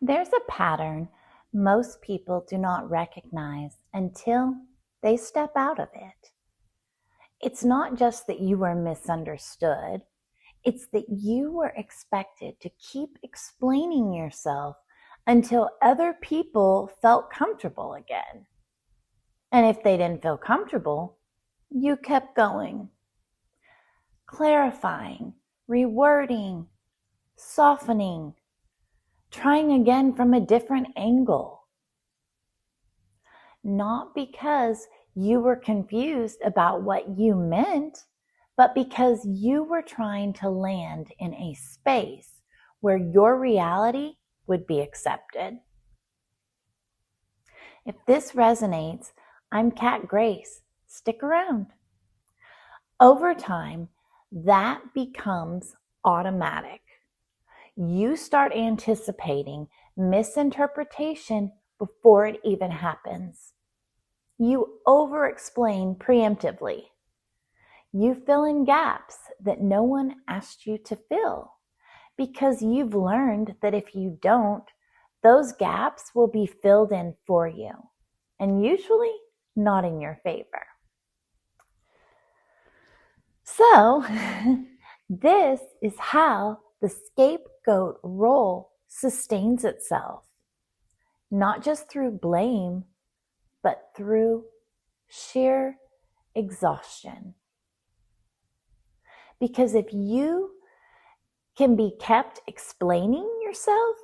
There's a pattern most people do not recognize until they step out of it. It's not just that you were misunderstood, it's that you were expected to keep explaining yourself until other people felt comfortable again. And if they didn't feel comfortable, you kept going, clarifying, rewording, softening, trying again from a different angle. Not because you were confused about what you meant, but because you were trying to land in a space where your reality would be accepted. If this resonates, I'm Kat Grace. Stick around. Over time, that becomes automatic. You start anticipating misinterpretation before it even happens. You over-explain preemptively. You fill in gaps that no one asked you to fill because you've learned that if you don't, those gaps will be filled in for you, and usually not in your favor. So, this is how the scapegoat role sustains itself, not just through blame, but through sheer exhaustion. Because if you can be kept explaining yourself,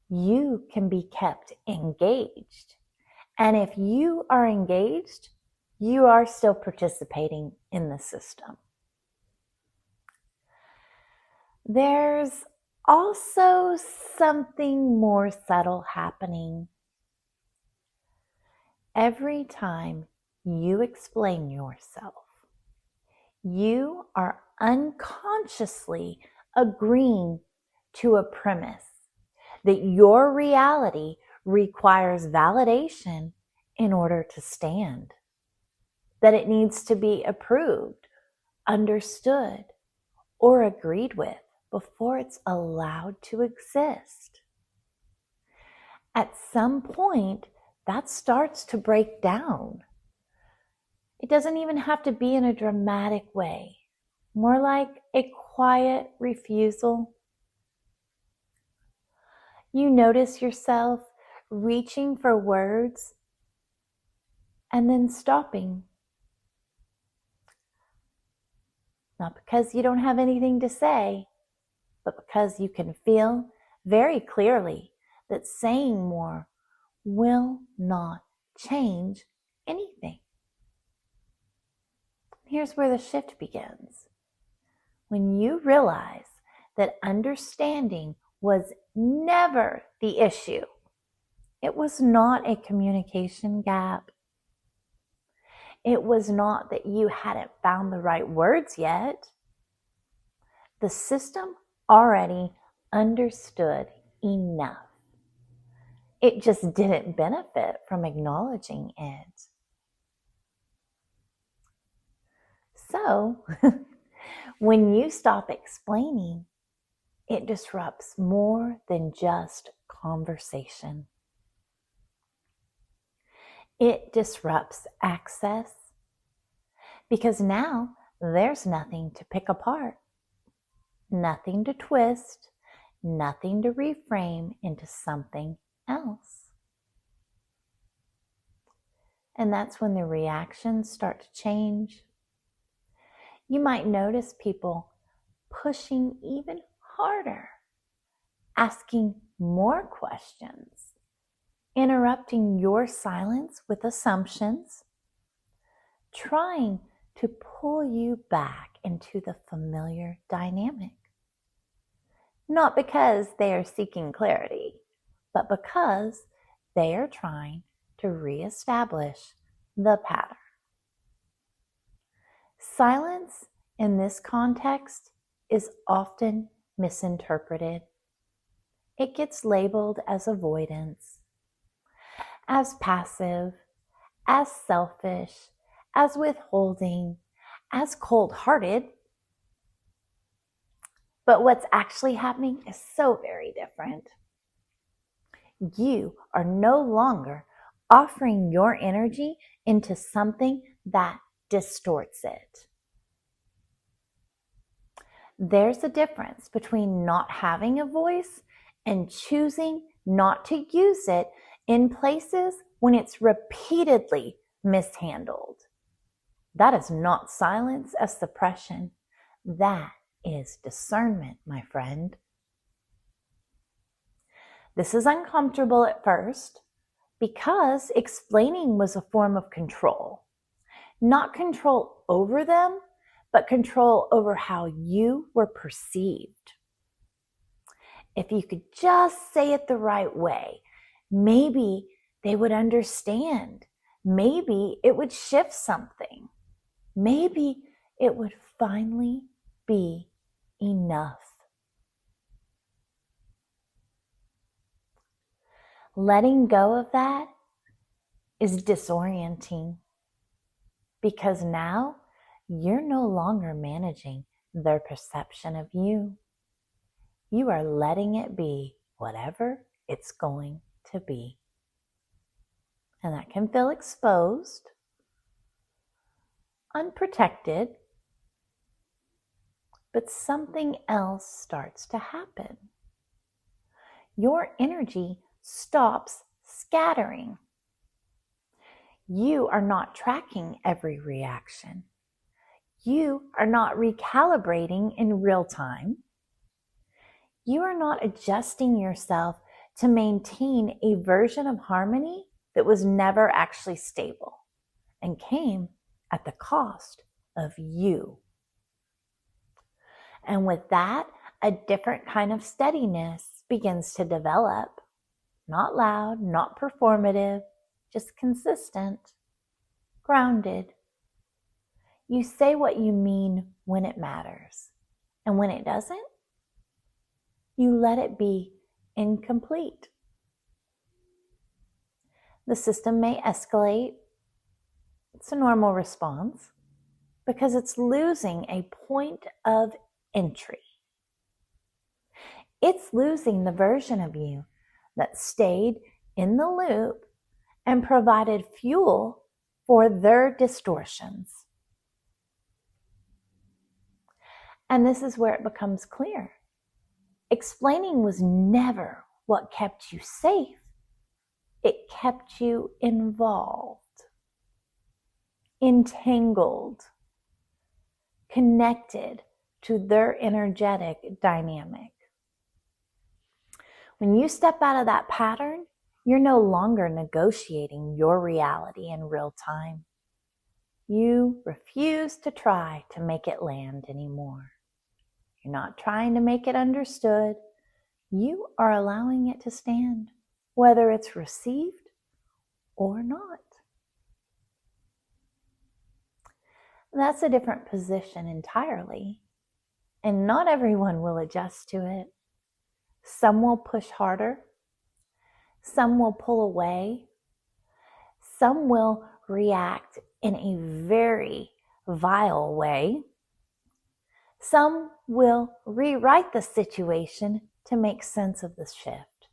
you can be kept engaged. And if you are engaged, you are still participating in the system. There's also something more subtle happening. Every time you explain yourself, you are unconsciously agreeing to a premise that your reality requires validation in order to stand, that it needs to be approved, understood, or agreed with before it's allowed to exist. At some point, that starts to break down. It doesn't even have to be in a dramatic way, more like a quiet refusal. You notice yourself reaching for words and then stopping. Not because you don't have anything to say, but because you can feel very clearly that saying more will not change anything. Here's where the shift begins. When you realize that understanding was never the issue, it was not a communication gap. It was not that you hadn't found the right words yet. The system already understood enough. It just didn't benefit from acknowledging it. So, when you stop explaining, it disrupts more than just conversation. It disrupts access because now there's nothing to pick apart, nothing to twist, nothing to reframe into something else. And that's when the reactions start to change. You might notice people pushing even harder, asking more questions, interrupting your silence with assumptions, trying to pull you back into the familiar dynamic. Not because they are seeking clarity, but because they are trying to reestablish the pattern. Silence in this context is often misinterpreted. It gets labeled as avoidance, as passive, as selfish, as withholding, as cold-hearted. But what's actually happening is so very different. You are no longer offering your energy into something that distorts it. There's a difference between not having a voice and choosing not to use it in places when it's repeatedly mishandled. That is not silence as suppression. That is discernment, my friend. This is uncomfortable at first because explaining was a form of control. Not control over them, but control over how you were perceived. If you could just say it the right way, maybe they would understand. Maybe it would shift something. Maybe it would finally be enough. Letting go of that is disorienting because now you're no longer managing their perception of you. You are letting it be whatever it's going to be. And that can feel exposed, unprotected, but something else starts to happen. Your energy stops scattering. You are not tracking every reaction. You are not recalibrating in real time. You are not adjusting yourself to maintain a version of harmony that was never actually stable and came at the cost of you. And with that, a different kind of steadiness begins to develop. Not loud, not performative, just consistent, grounded. You say what you mean when it matters. And when it doesn't, you let it be incomplete. The system may escalate. It's a normal response because it's losing a point of entry. It's losing the version of you that stayed in the loop and provided fuel for their distortions. And this is where it becomes clear. Explaining was never what kept you safe. It kept you involved, entangled, connected to their energetic dynamic. When you step out of that pattern, you're no longer negotiating your reality in real time. You refuse to try to make it land anymore. You're not trying to make it understood. You are allowing it to stand, whether it's received or not. That's a different position entirely, and not everyone will adjust to it. Some will push harder. Some will pull away. Some will react in a very vile way. Some will rewrite the situation to make sense of the shift.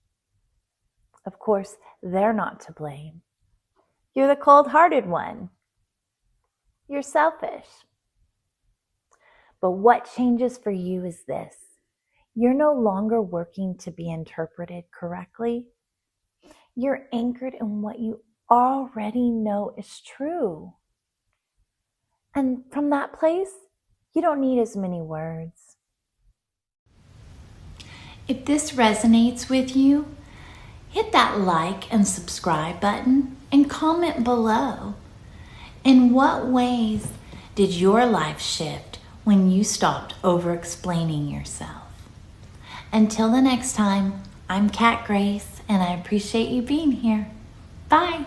Of course, they're not to blame. You're the cold-hearted one. You're selfish. But what changes for you is this. You're no longer working to be interpreted correctly. You're anchored in what you already know is true. And from that place, you don't need as many words. If this resonates with you, hit that like and subscribe button and comment below. In what ways did your life shift when you stopped over-explaining yourself? Until the next time, I'm Kat Grace, and I appreciate you being here. Bye.